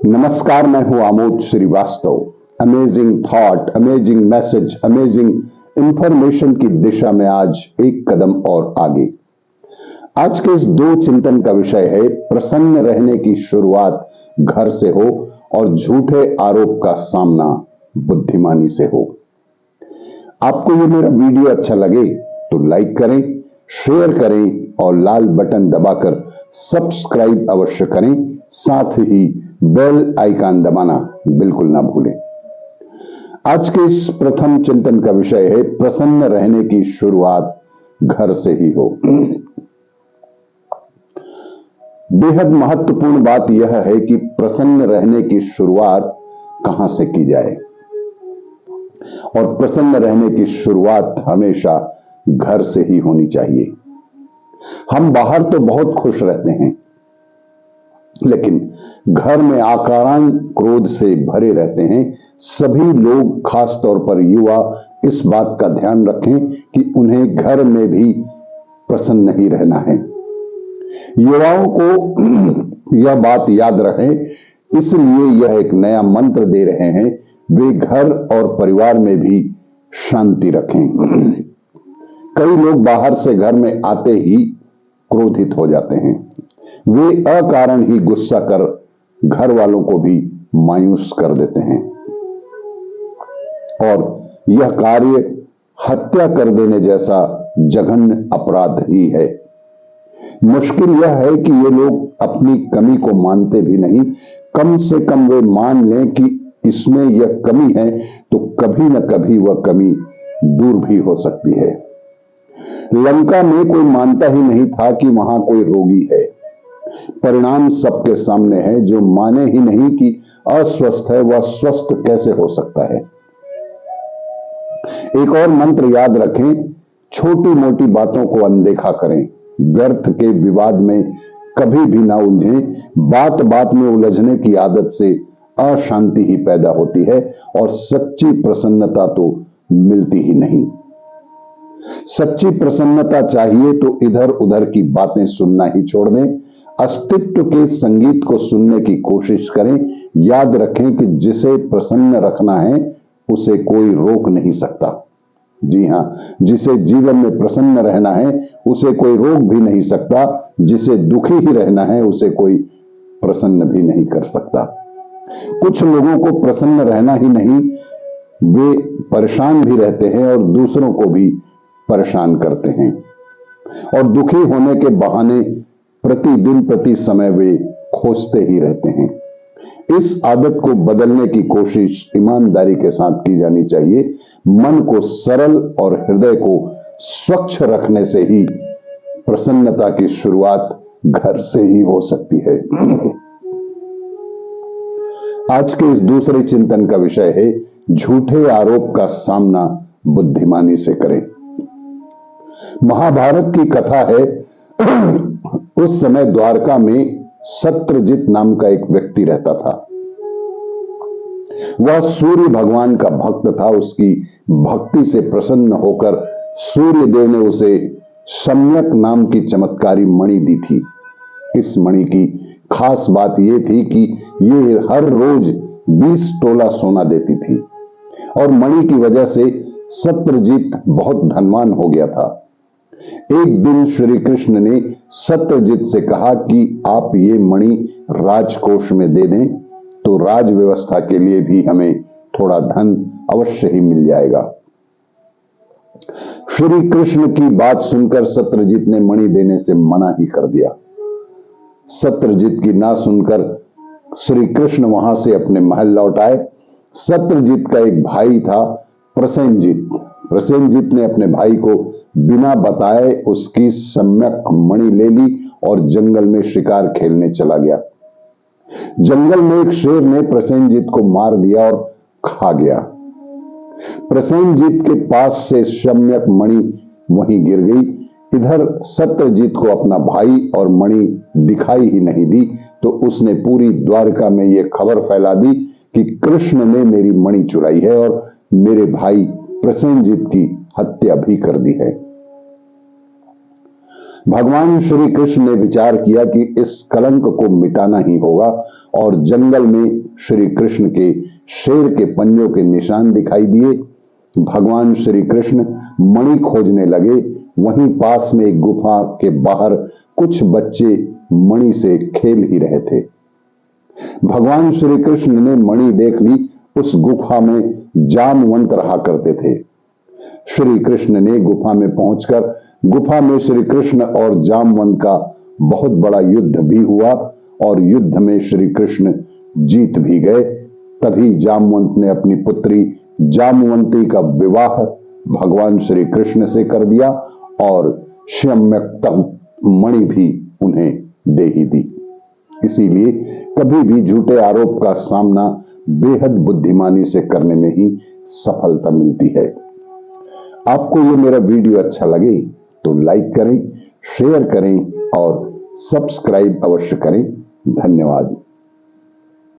नमस्कार, मैं हूं Amod Srivastava. Amazing thought, amazing message, amazing information की दिशा में आज एक कदम और आगे। आज के इस दो चिंतन का विषय है, प्रसन्न रहने की शुरुआत घर से हो और झूठे आरोप का सामना बुद्धिमानी से हो। आपको ये मेरा वीडियो अच्छा लगे तो लाइक करें, शेयर करें और लाल बटन दबाकर सब्सक्राइब अवश्य करें। साथ ही बेल आइकन दबाना बिल्कुल ना भूलें। आज के इस प्रथम चिंतन का विषय है, प्रसन्न रहने की शुरुआत घर से ही हो। बेहद महत्वपूर्ण बात यह है कि प्रसन्न रहने की शुरुआत कहां से की जाए, और प्रसन्न रहने की शुरुआत हमेशा घर से ही होनी चाहिए। हम बाहर तो बहुत खुश रहते हैं, लेकिन घर में आकारान क्रोध से भरे रहते हैं। सभी लोग, खास तौर पर युवा, इस बात का ध्यान रखें कि उन्हें घर में भी प्रसन्न ही रहना है। युवाओं को यह बात याद रहे, इसलिए यह एक नया मंत्र दे रहे हैं, वे घर और परिवार में भी शांति रखें। कई लोग बाहर से घर में आते ही क्रोधित हो जाते हैं। वे अकारण ही गुस्सा कर घर वालों को भी मायूस कर देते हैं, और यह कार्य हत्या कर देने जैसा जघन्य अपराध ही है। मुश्किल यह है कि ये लोग अपनी कमी को मानते भी नहीं। कम से कम वे मान लें कि इसमें यह कमी है, तो कभी न कभी वह कमी दूर भी हो सकती है। लंका में कोई मानता ही नहीं था कि वहां कोई रोगी है। परिणाम सबके सामने है। जो माने ही नहीं कि अस्वस्थ है, वह स्वस्थ कैसे हो सकता है। एक और मंत्र याद रखें, छोटी मोटी बातों को अनदेखा करें। व्यर्थ के विवाद में कभी भी ना उलझें। बात बात में उलझने की आदत से अशांति ही पैदा होती है और सच्ची प्रसन्नता तो मिलती ही नहीं। सच्ची प्रसन्नता चाहिए तो इधर उधर की बातें सुनना ही छोड़ दें। अस्तित्व के संगीत को सुनने की कोशिश करें। याद रखें कि जिसे प्रसन्न रखना है उसे कोई रोक नहीं सकता। जी हां, जिसे जीवन में प्रसन्न रहना है उसे कोई रोक भी नहीं सकता। जिसे दुखी ही रहना है उसे कोई प्रसन्न भी नहीं कर सकता। कुछ लोगों को प्रसन्न रहना ही नहीं, वे परेशान भी रहते हैं और दूसरों को भी परेशान करते हैं, और दुखी होने के बहाने प्रतिदिन प्रति समय वे खोजते ही रहते हैं। इस आदत को बदलने की कोशिश ईमानदारी के साथ की जानी चाहिए। मन को सरल और हृदय को स्वच्छ रखने से ही प्रसन्नता की शुरुआत घर से ही हो सकती है। आज के इस दूसरे चिंतन का विषय है, झूठे आरोप का सामना बुद्धिमानी से करें। महाभारत की कथा है, उस समय द्वारका में सत्यजित नाम का एक व्यक्ति रहता था। वह सूर्य भगवान का भक्त था। उसकी भक्ति से प्रसन्न होकर सूर्य देव ने उसे सम्यक नाम की चमत्कारी मणि दी थी। इस मणि की खास बात यह थी कि ये हर रोज 20 तोला सोना देती थी, और मणि की वजह से सत्यजित बहुत धनवान हो गया था। एक दिन श्री कृष्ण ने सत्यजित से कहा कि आप ये मणि राजकोष में दे दें, तो राज व्यवस्था के लिए भी हमें थोड़ा धन अवश्य ही मिल जाएगा। श्री कृष्ण की बात सुनकर सत्यजित ने मणि देने से मना ही कर दिया। सत्यजित की ना सुनकर श्री कृष्ण वहां से अपने महल लौट आए। सत्यजित का एक भाई था, प्रसेनजित। प्रसेनजित ने अपने भाई को बिना बताए उसकी सम्यक मणि ले ली और जंगल में शिकार खेलने चला गया। जंगल में एक शेर ने प्रसेनजित को मार दिया और खा गया। प्रसेनजित के पास से सम्यक मणि वहीं गिर गई। इधर सत्यजित को अपना भाई और मणि दिखाई ही नहीं दी, तो उसने पूरी द्वारका में यह खबर फैला दी कि कृष्ण ने मेरी मणि चुराई है और मेरे भाई प्रसेनजित की हत्या भी कर दी है। भगवान श्री कृष्ण ने विचार किया कि इस कलंक को मिटाना ही होगा और जंगल में श्री कृष्ण के शेर के पंजों के निशान दिखाई दिए। भगवान श्री कृष्ण मणि खोजने लगे। वहीं पास में एक गुफा के बाहर कुछ बच्चे मणि से खेल ही रहे थे। भगवान श्री कृष्ण ने मणि देख ली। उस गुफा में जामवंत रहा करते थे। श्री कृष्ण ने गुफा में पहुंचकर गुफा में श्री कृष्ण और जामवंत का बहुत बड़ा युद्ध भी हुआ और युद्ध में श्री कृष्ण जीत भी गए। तभी जामवंत ने अपनी पुत्री जामवंती का विवाह भगवान श्री कृष्ण से कर दिया और सम्यक्त मणि भी उन्हें दे ही दी। इसीलिए कभी भी झूठे आरोप का सामना बेहद बुद्धिमानी से करने में ही सफलता मिलती है। आपको ये मेरा वीडियो अच्छा लगे तो लाइक करें, शेयर करें और सब्सक्राइब अवश्य करें। धन्यवाद।